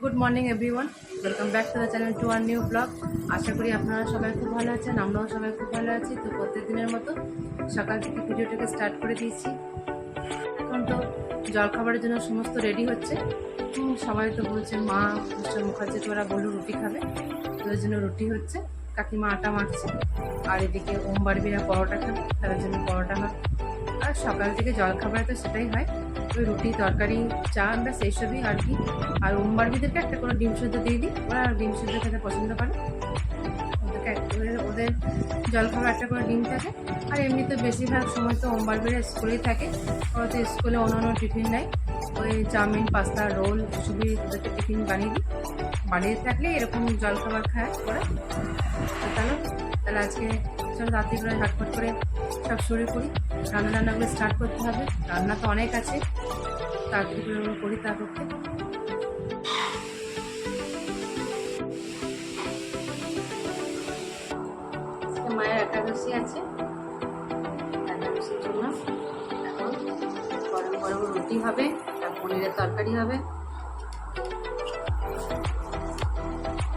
Good morning everyone, welcome back to the channel to our new blog. আশা করি আপনারা সবাই খুব ভালো আছেন, আমরাও সবাই খুব ভালো আছি। তো প্রত্যেক দিনের মতো সকাল থেকে ভিডিওটাকে স্টার্ট করে দিয়েছি। এখন তো জলখাবারের জন্য সমস্ত রেডি হচ্ছে। সবাই তো বলছে মা মিস্টার মুখার্জি তো ওরা বললো রুটি খাবে, ওদের জন্য রুটি হচ্ছে। কাকিমা আটা মাখছে, আর এদিকে ওম বাড়বিরা পরোটা খাবে, তাদের জন্য পরোটা হবে। আর সকাল থেকে জলখাবারে তো সেটাই হয়, ওই রুটি তরকারি চা ব্যাস এইসবই আর কি। আর ওম বাড়বিদেরকে একটা করে ডিম সেদ্ধ দিয়ে দিই, ওরা ডিম সেদ্ধ খেতে পছন্দ করে। ওদের জলখাবার একটা করে ডিম থাকে। আর এমনিতে বেশিরভাগ সময় তো ওম বাড়বিরা স্কুলেই থাকে, ওরা তো স্কুলে অন্য টিফিন নেয়। ওই চাউমিন পাস্তা রোল এসবই ওদেরকে টিফিন বানিয়ে দিই। বাড়িতে থাকলে এরকম জলখাবার খায় ওরা। তাহলে আজকে চলো রাত্রি করে ঝটফট করে সব শুরু করি। রান্নাগুলো স্টার্ট করতে হবে, রান্না তো অনেক আছে, তাড়াতাড়ি করে ওগুলো করি। তা করতে মায়ের একাদশী আছে, একাদশীর জন্য এখন গরম গরম রুটি হবে, পনিরের তরকারি হবে,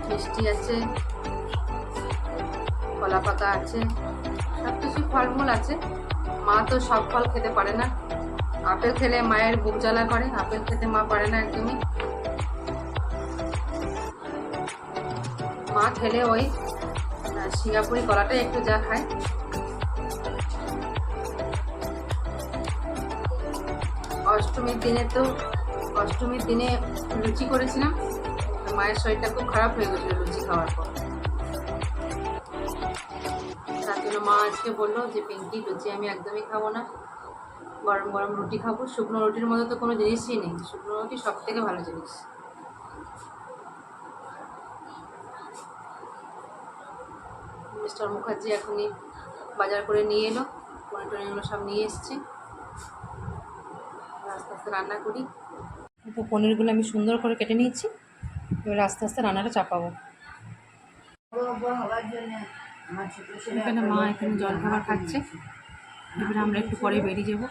মিষ্টি আছে, কলা পাতা আছে, সব কিছু ফলমূল আছে। মা তো সব ফল খেতে পারে না, আপেল খেলে মায়ের বুক জ্বালা করে, আপেল খেতে মা পারে না একদমই। মা খেলে ওই সিঙ্গাপুরি কলাটাই একটু যা খায়। অষ্টমীর দিনে লুচি করেছিলাম, মায়ের শরীরটা খুব খারাপ হয়ে গেছিল লুচি খাওয়ার পর। তার জন্য মা আজকে বললো যে পিঙ্কি লুচি আমি একদমই খাবো না, গরম গরম রুটি খাবো। শুকনো রুটির মধ্যে তো কোনো জিনিসই নেই, শুকনো রুটি সব থেকে ভালো জিনিস। মিস্টার মুখার্জি এখনই বাজার করে নিয়ে এলো, পনির টনিরগুলো সব নিয়ে এসছে। আস্তে আস্তে রান্না করি। তো পনিরগুলো আমি সুন্দর করে কেটে নিয়েছি, এবার আস্তে আস্তে রান্নাটা চাপাবো। এখানে মা এখানে জলখাবার খাচ্ছে, এবারে আমরা একটু পরে বেরিয়ে যাবো।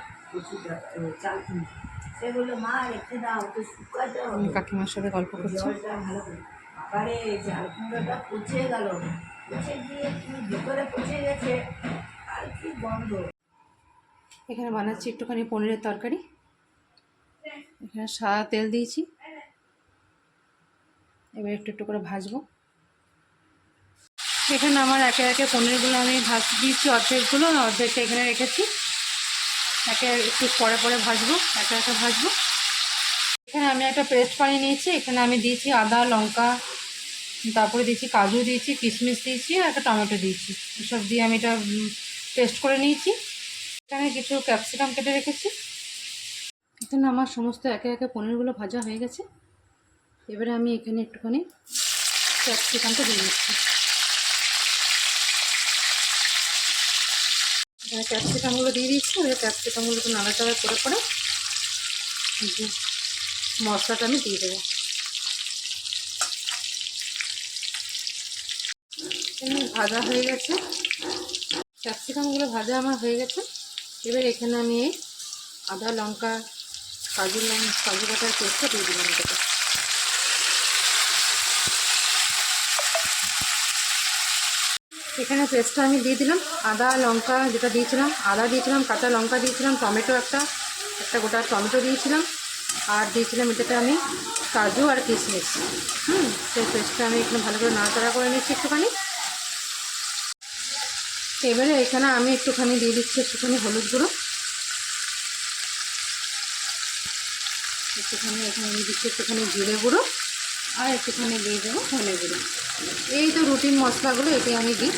কাকিমার সাথে গল্প করছি। এখানে বানাচ্ছি একটুখানি পনিরের তরকারি। এখানে সাদা তেল দিয়েছি, এবার একটু একটু করে ভাজবো। এখানে আমার একে একে পনিরগুলো আমি ভাজতে দিয়েছি, অর্ধেকটা এখানে রেখেছি। একে একটু পরে পরে ভাজবো, একে একে ভাজবো। এখানে আমি একটা পেস্ট বানিয়ে নিয়েছি, এখানে আমি দিয়েছি আদা লঙ্কা, তারপরে দিয়েছি কাজু দিয়েছি, কিশমিশ দিয়েছি, আর একটা টমেটো দিয়েছি। এসব দিয়ে আমি এটা পেস্ট করে নিয়েছি। এখানে কিছু ক্যাপসিকাম কেটে রেখেছি। এখানে আমার সমস্ত একে একে পনিরগুলো ভাজা হয়ে গেছে। এবারে আমি এখানে একটুখানি ক্যাপসিকামটা দিয়ে দিচ্ছি। এখানে ক্যাপসিকামগুলো দিয়ে দিচ্ছি, এবার ক্যাপসিকামগুলো একটু নাড়াচাড়া করে পরে মশলাটা আমি দিয়ে দেবো। ভাজা হয়ে গেছে, ক্যাপসিকামগুলো ভাজা আমার হয়ে গেছে। এবার এখানে আমি এই আদা লঙ্কা কাজু বাটার পেস্টটা দিয়ে দিলাম এটাকে। এখানে পেস্টটা আমি দিয়ে দিলাম, আদা লঙ্কা যেটা দিয়েছিলাম, আদা দিয়েছিলাম, কাঁচা লঙ্কা দিয়েছিলাম, টমেটো একটা গোটা টমেটো দিয়েছিলাম, আর দিয়েছিলাম এটাতে আমি কাজু আর কিশমিশ। সেই পেস্টটা আমি এখানে ভালো করে নাড়াচাড়া করে নিচ্ছি একটুখানি। এবারে এখানে আমি একটুখানি দিয়ে দিচ্ছি একটুখানি হলুদ গুঁড়ো, একটুখানি এখানে দিয়ে দিচ্ছি একটুখানি জিরে গুঁড়ো, আর একটুখানি দিয়ে দেবো ধনে গুঁড়ো। এই তো রুটিন মশলাগুলো এটি আমি দিই।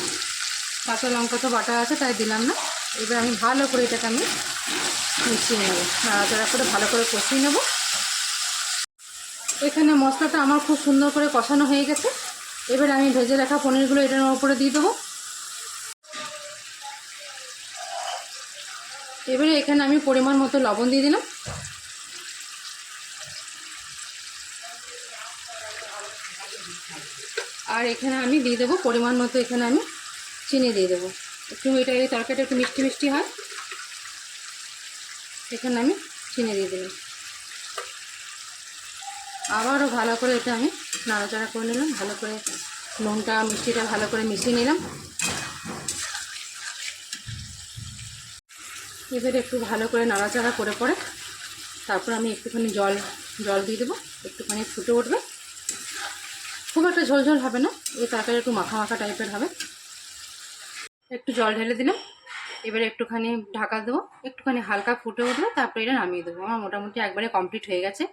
কাঁচা লঙ্কা তো বাটা আছে তাই দিলাম না। এবার আমি ভালো করে এটাকে আমি মিশিয়ে নেবো, নাড়াচাড়া করে ভালো করে কষিয়ে নেবো। এখানে মশলাটা আমার খুব সুন্দর করে কষানো হয়ে গেছে। এবার আমি ভেজে রাখা পনিরগুলো এটার উপরে দিয়ে দেবো। এবারে এখানে আমি পরিমাণ মতো লবণ দিয়ে দিলাম, আর এখানে আমি দিয়ে দেবো পরিমাণ মতো এখানে আমি চিনি দিয়ে দেবো। একটু এটা এই তরকারিটা একটু মিষ্টি মিষ্টি হয়, এখানে আমি চিনি দিয়ে দিলাম। আবারও ভালো করে এটা আমি নাড়াচাড়া করে নিলাম, ভালো করে নুনটা মিষ্টিটা ভালো করে মিশিয়ে নিলাম। এবারে একটু ভালো করে নাড়াচাড়া করে পরে তারপর আমি একটুখানি জল দিয়ে দেবো, একটুখানি ফুটে উঠবে, খুব একটা ঝোল হবে না, এই তরকারি একটু মাখা মাখা টাইপের হবে। একটু জল ঢেলে দিলাম, এবারে একটুখানি ঢাকা দেবো, একটুখানি হালকা ফুটে উঠবে, তারপরে এটা নামিয়ে দেবো। আমার মোটামুটি একবারে কমপ্লিট হয়ে গেছে।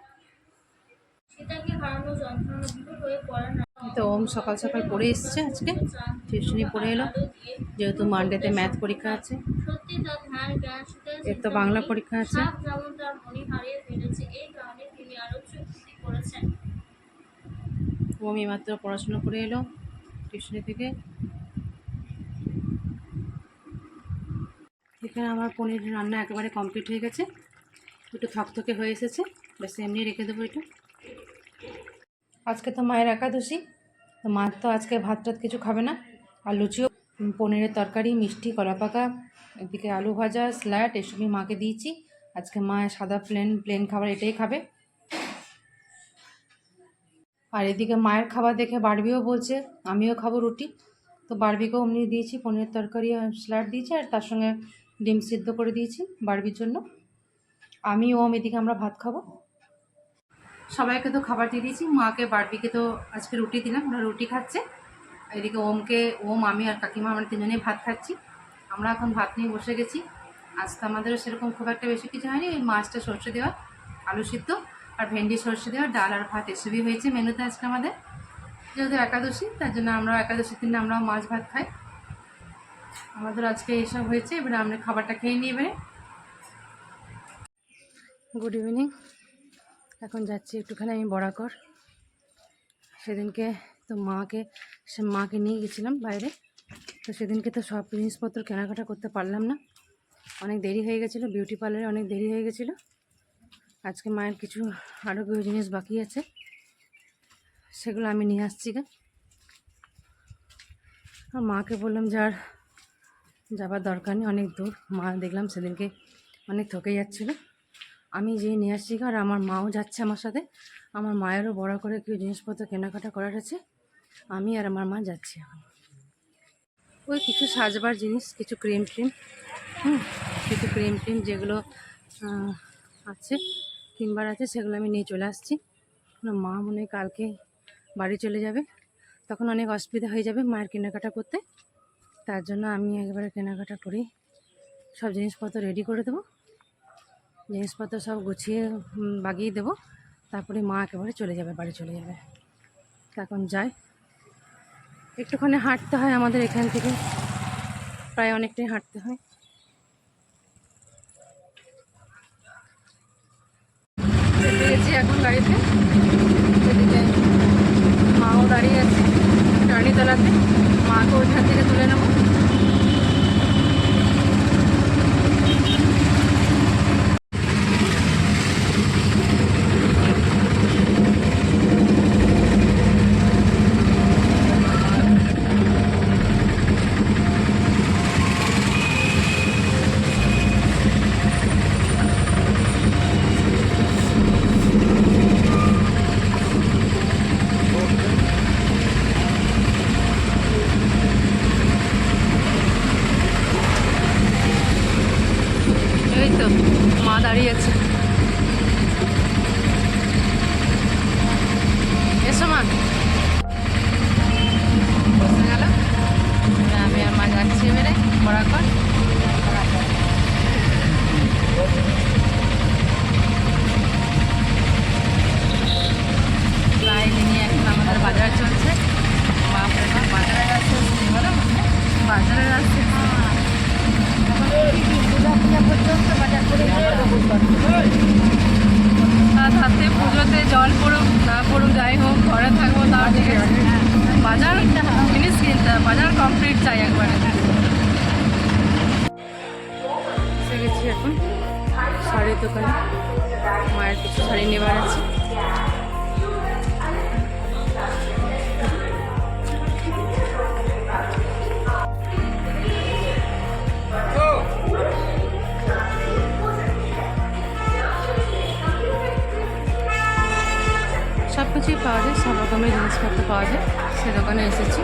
তো ওম সকাল সকাল পড়ে এসছে, আজকে টিউশনি পড়ে এলো, যেহেতু মানডেতে ম্যাথ পরীক্ষা আছে, এর তো বাংলা পরীক্ষা আছে। ওম এইমাত্র পড়াশোনা করে এলো টিউশনি থেকে। এখানে আমার পনির রান্না একেবারে কমপ্লিট হয়ে গেছে, একটু থকথকে হয়ে এসেছে, ব্যাস এমনি রেখে দেবো এটা। আজকে তো মায়ের একাদশী, তো মা তো আজকে ভাত টাত কিছু খাবে না, আর লুচিও, পনিরের তরকারি, মিষ্টি, কলা পাকা, এদিকে আলু ভাজা, স্যালাড এসবই মাকে দিয়েছি। আজকে মা সাদা প্লেন খাবার এটাই খাবে। আর এদিকে মায়ের খাবার দেখে বারবিও বলছে আমিও খাবো রুটি, তো বারবিকেও অমনি দিয়েছি, পনিরের তরকারি আর স্যালাড দিয়েছি, আর তার সঙ্গে ডিম সিদ্ধ করে দিয়েছি বারবির জন্য। আমি ওম এদিকে আমরা ভাত খাবো। সবাইকে তো খাবার দিয়ে দিয়েছি, মাকে বারবিকে তো আজকে রুটি দিলাম, ওরা রুটি খাচ্ছে। এদিকে ওম আমি আর কাকিমা আমরা তিনজনেই ভাত খাচ্ছি। আমরা এখন ভাত নিয়ে বসে গেছি। আজকে আমাদেরও সেরকম খুব একটা বেশি কিছু হয়নি, ওই মাছটা সর্ষে দেওয়া, আলু সিদ্ধ আর ভেন্ডি সর্ষে দেওয়া, ডাল আর ভাত এসবই হয়েছে মেনুতে আজকে আমাদের। যেহেতু একাদশী, তার জন্য আমরা একাদশীর দিনে আমরাও মাছ ভাত খাই। আমাদের আজকে এইসব হয়েছে, এবারে আমরা খাবারটা খেয়ে নিই এবারে। Good evening. এখন যাচ্ছি একটুখানি আমি বরাকর। সেদিনকে তো মাকে নিয়ে গেছিলাম বাইরে, তো সেদিনকে তো সব জিনিসপত্র কেনাকাটা করতে পারলাম না, অনেক দেরি হয়ে গেছিলো, বিউটি পার্লারে অনেক দেরি হয়ে গেছিলো। আজকে মায়ের কিছু আরও কিছু জিনিস বাকি আছে, সেগুলো আমি নিয়ে আসছি গা। আর মাকে বললাম যে আর যাবার দরকার নেই, অনেক দূর। মা দেখলাম সেদিনকে অনেক থকে যাচ্ছিলো, আমি যেয়ে নিয়ে আসছি গা। আর আমার মাও যাচ্ছে আমার সাথে, আমার মায়েরও বড় করে কিছু জিনিসপত্র কেনাকাটা করার আছে, আমি আর আমার মা যাচ্ছি এখন। ওই কিছু সাজবার জিনিস, কিছু ক্রিম কিছু ক্রিম যেগুলো আছে কিনবার আছে, সেগুলো আমি নিয়ে চলে আসছি। মা মনে হয় কালকে বাড়ি চলে যাবে, তখন অনেক অসুবিধা হয়ে যাবে মায়ের কেনাকাটা করতে, তার জন্য আমি একবারে কেনাকাটা করি, সব জিনিসপত্র রেডি করে দেবো, জিনিসপত্র সব গুছিয়ে বাগিয়ে দেবো, তারপরে মা একেবারে চলে যাবে, বাড়ি চলে যাবে। এখন যাই, একটুখানি হাঁটতে হয় আমাদের এখান থেকে, প্রায় অনেকটাই হাঁটতে হয়। গেছি এখন গাড়িতে, এদিকে মাও দাঁড়িয়ে আছে ট্রালিতলাতে, মাকে ওইখান থেকে তুলে নেবো। এই তো মা দাঁড়িয়ে আছে, এসো মা। বসে গেল, আমি আর মা যাচ্ছি এবারে বরাকর। প্রায় দিনই এখন আমাদের বাজার চলছে, বাজারে আসছে, বাজারে আসছে পর্যন্ত বাজার করে সাথে পুজোতে জল পড়ুক না পড়ুক যাই হোক, ঘরে থাকবো, তার থেকে বাজার জিনিস কিনতে হবে, বাজার কমপ্লিট চাই একবারে। এসে গেছি এখন শাড়ির দোকানে, মায়ের কিছু শাড়ি নেবার আছে। আছে, সব রকমের জিনিসপত্র পাওয়া যায়, সে দোকানে এসেছি।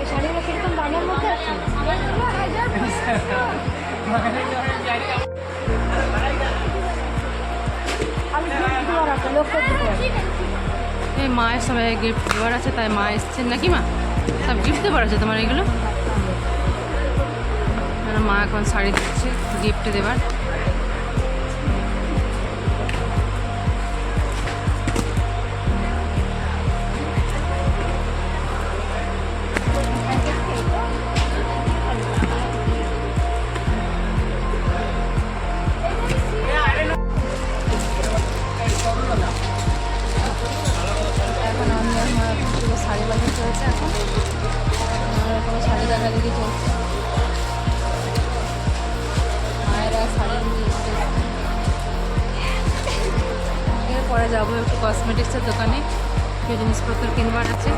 শাড়িগুলো কিরকম দামের মধ্যে আছে? এই মায়ের সবাই গিফট দেওয়ার আছে, তাই মা এসছেন নাকি? মা সব গিফট দেওয়ার আছে তোমার এগুলো? মা এখন শাড়ি দিচ্ছে গিফট দেবার। এখন আমি আর মা এখন পুরো শাড়ি বাজার চলছে। এখন এরকম শাড়ি দেখাদেখি চলছে। মায়েরা শাড়ি নিয়ে এসছে। এরপরে যাবো একটু কসমেটিক্সের দোকানে, কিছু জিনিসপত্র কিনবার আছে।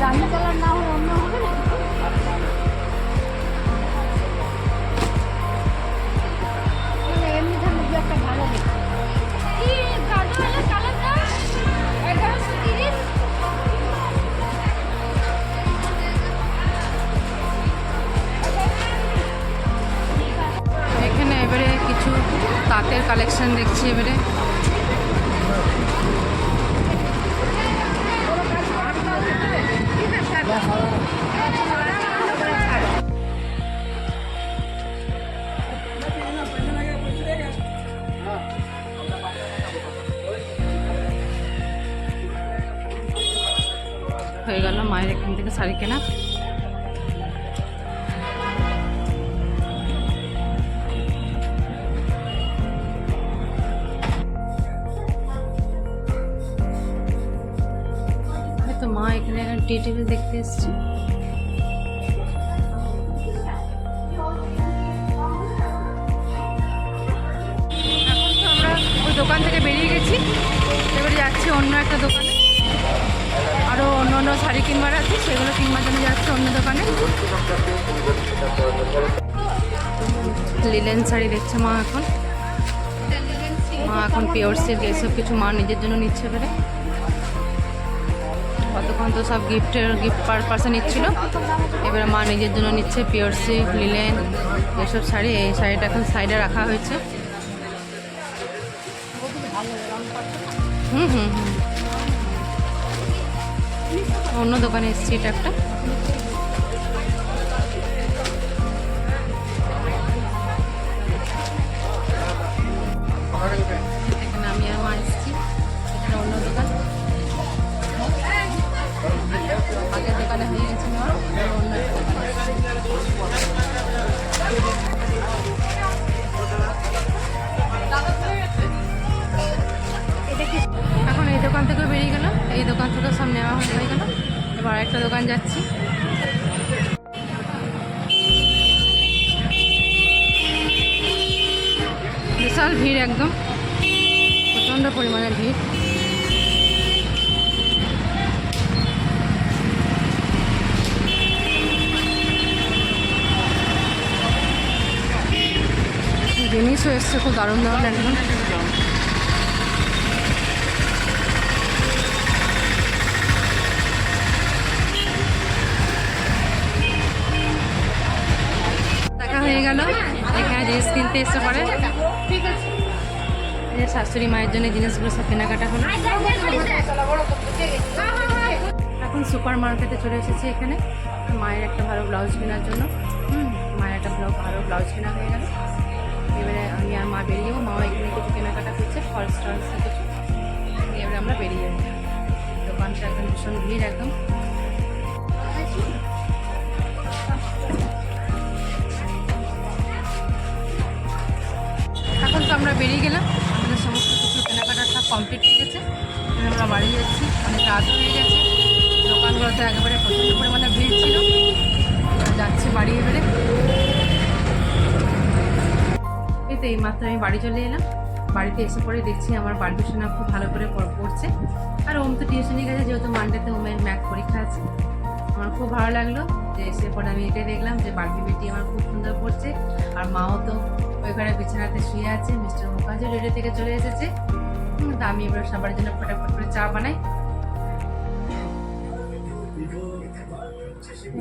রান্না কালার না হয় অন্য হবে না? এমনি ধরনের একটা ভালো দেখতে। এখানে এবারে কিছু তাঁতের কালেকশন দেখছি। এবারে হয়ে গেল মায়ের এখান থেকে শাড়ি কেনা। তো মা এখানে টি টেবিল দেখতে এসেছি। এখন তো আমরা ওই দোকান থেকে বেরিয়ে গেছি, এবারে যাচ্ছি অন্য একটা দোকানে। আরও অন্য অন্য শাড়ি কিনবার আছে, সেগুলো কিনবার জন্য যাচ্ছে অন্য দোকানে। লিলেন শাড়ি দেখছে মা এখন। মা এখন পিওর সিল্ক এসব কিছু মা নিজের জন্য নিচ্ছে। এবারে কতক্ষণ তো সব গিফট পারপাসে নিচ্ছিল, এবারে মা নিজের জন্য নিচ্ছে পিওর সিল্ক, লিলেন এসব শাড়ি। এই শাড়িটা এখন সাইডে রাখা হয়েছে। হুম হুম হুম অন্য দোকানে এসেছি, এটা একটা। এখানে আমি আর মা এসেছি, এটা অন্য দোকান। আগের দোকানে হয়ে গেছে মা, অন্য একটা দোকানে এখন এই দোকান থেকে বেরিয়ে গেলাম। এই দোকান থেকে সব নেওয়া হয়ে গেল। এবার একটা দোকান যাচ্ছি। বিশাল ভিড়, একদম প্রচণ্ড পরিমাণে ভিড়। জিনিসও এসছে খুব দারুণ দারুণ একদম। দেখা হয়ে গেল, এখানে জিনিস কিনতে এসে পরে শাশুড়ি মায়ের জন্য জিনিসগুলো সব কেনাকাটা হলো। এখন সুপার মার্কেটে চলে এসেছি এখানে মায়ের একটা ভালো ব্লাউজ কেনার জন্য। মায়ের একটা ভালো ব্লাউজ কেনা হয়ে গেল। এবারে আমি আর মা বেরিয়ে যাবো। মাও এখানে কিছু কেনাকাটা করছে, ফলস টলস কিছু। এবারে আমরা বেরিয়ে যাবো। দোকানটা একদম ভীষণ ভিড় একদম। এখন তো আমরা বেরিয়ে গেলাম, আমাদের সমস্ত কিছু কেনাকাটা সব কমপ্লিট হয়ে গেছে। আমরা বাড়ি যাচ্ছি, অনেক রাত হয়ে গেছে। দোকান বাড়ি এবারে। এই তো এইমাত্র আমি বাড়ি চলে এলাম। বাড়িতে এসে পরে দেখছি আমার বাড়ির সোনা খুব ভালো করে পড়ছে। আর ওম তো টিউশনে গেছে, যেহেতু মানডেতে ওমের ম্যাথ পরীক্ষা আছে। আমার খুব ভালো লাগলো যে এসে পরে আমি এটাই দেখলাম যে বাড়ির বেটি আমার খুব সুন্দর পড়ছে। আর মাও তো ওই ঘরে বিছানাতে শুয়ে আছে। মিস্টার মুখার্জি রেডিও থেকে চলে এসেছে। তো আমি এবার সবার জন্য ফটাফট করে চা বানাই।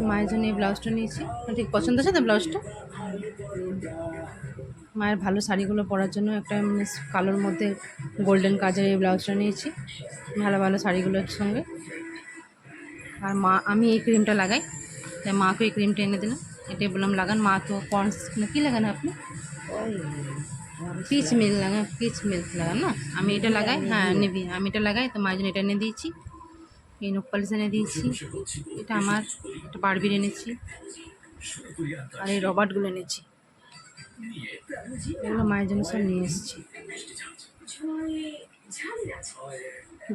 মায়ের জন্য এই ব্লাউজটা নিয়েছি, ঠিক পছন্দ আছে তো ব্লাউজটা। মায়ের ভালো শাড়িগুলো পরার জন্য একটা মানে কালোর মধ্যে গোল্ডেন কাজের এই ব্লাউজটা নিয়েছি, ভালো ভালো শাড়িগুলোর সঙ্গে। আর মা, আমি এই ক্রিমটা লাগাই, তাই মাকে এই ক্রিমটা এনে দিলাম। এটাই বললাম লাগান। মা তো পন্ডস না কী লাগান আপনি? পিচ মিল্ক লাগান, পিচ মিল্ক লাগান না? আমি এটা লাগাই, হ্যাঁ নেবি, আমি এটা লাগাই। তো মায়ের জন্য এটা এনে দিয়েছি। এই নোক পালিশ এনে দিয়েছি, এটা আমার, এটা বারবির এনেছি। আর এই রবার্টগুলো এনেছি, এগুলো মায়ের জন্য সব নিয়ে এসেছি।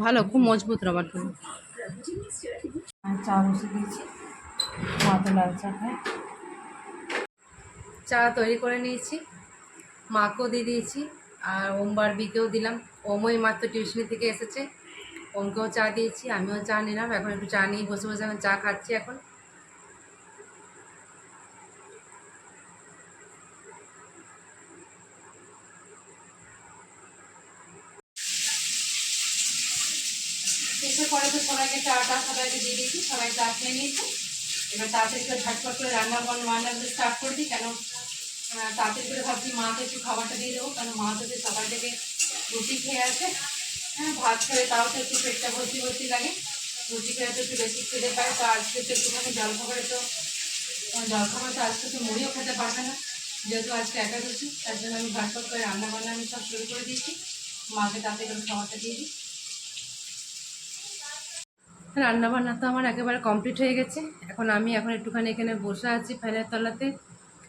ভালো, খুব মজবুত রবার্টগুলো। চা বসে দিয়েছি, মা তো লাল চা খায়। চা তৈরি করে নিয়েছি, মাকেও দিয়ে দিয়েছি। আর ওম বারবিকেও দিলাম। ওমই মাত্র টিউশনি থেকে এসেছে, ওমকেও চা দিয়েছি, আমিও চা নিলাম। এখন একটু চা নিয়ে বসে বসে আমি চা খাচ্ছি এখন। এসে পরে তো সবাইকে চাটা সবাইকে দিয়ে দিয়েছি, সবাই চা খেয়ে নিয়েছে। এবার তাড়াতাড়ি করে ঝটপট করে রান্না স্টার্ট করে দিই। কেন তাড়াতাড়ি করে ভাবছি মাকে একটু খাবারটা দিয়ে দেবো, কারণ মা তো যে সকাল থেকে রুটি খেয়ে আছে। হ্যাঁ, ভাত খেলে তাও তো একটু পেটটা ভর্তি ভর্তি লাগে, রুটি খেলে তো একটু বেশি খেতে পারে। তো আজকে তো একটুখানি জলখাবারে তো আজকে তো মুড়িও খেতে পারবে না, যেহেতু আজকে একাদশী। তার জন্য আমি ঝটপট করে রান্নাবান্না আমি সব শুরু করে দিয়েছি। মাকে তাড়াতাড়ি করে খাবারটা দিয়ে দিই। রান্নাবান্না তো আমার একেবারে কমপ্লিট হয়ে গেছে। এখন একটুখানি এখানে বসে আছি ফ্যানের তলাতে।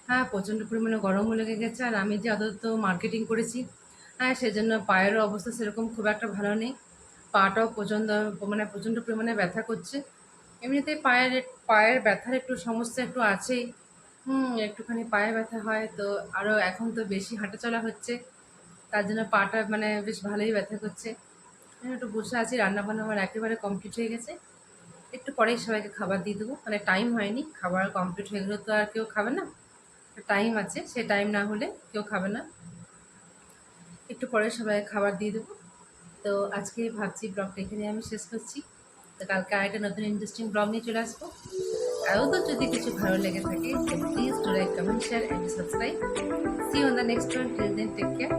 হ্যাঁ, প্রচণ্ড পরিমাণে গরমও লেগে গেছে। আর আমি যে অত মার্কেটিং করেছি, হ্যাঁ, সেজন্য পায়েরও অবস্থা সেরকম খুব একটা ভালো নেই। পাটাও প্রচণ্ড পরিমাণে ব্যথা করছে। এমনিতে পায়ের ব্যথার একটু সমস্যা একটু আছেই। একটুখানি পায়ে ব্যথা হয় তো, আরও এখন তো বেশি হাঁটাচলা হচ্ছে, তার জন্য পাটা মানে বেশ ভালোই ব্যথা করছে। আমি একটু বসে আছি, রান্নাবান্না আমার একেবারে কমপ্লিট হয়ে গেছে। একটু পরেই সবাইকে খাবার দিয়ে দেবো, মানে টাইম হয়নি, খাবার কমপ্লিট হয়ে গেলে তো আর কেউ খাবে না, টাইম আছে, সে টাইম না হলে কেউ খাবে না। একটু পরে সবাইকে খাবার দিয়ে দেবো। তো আজকে ভাবছি ব্লগটা এখানে আমি শেষ করছি। তো কালকে আরেকটা নতুন ইন্টারেস্টিং ব্লগ নিয়ে চলে আসবো। আরও তো যদি কিছু ভালো লেগে থাকে please do like, comment, share and subscribe. See you on the next one. Till then take care.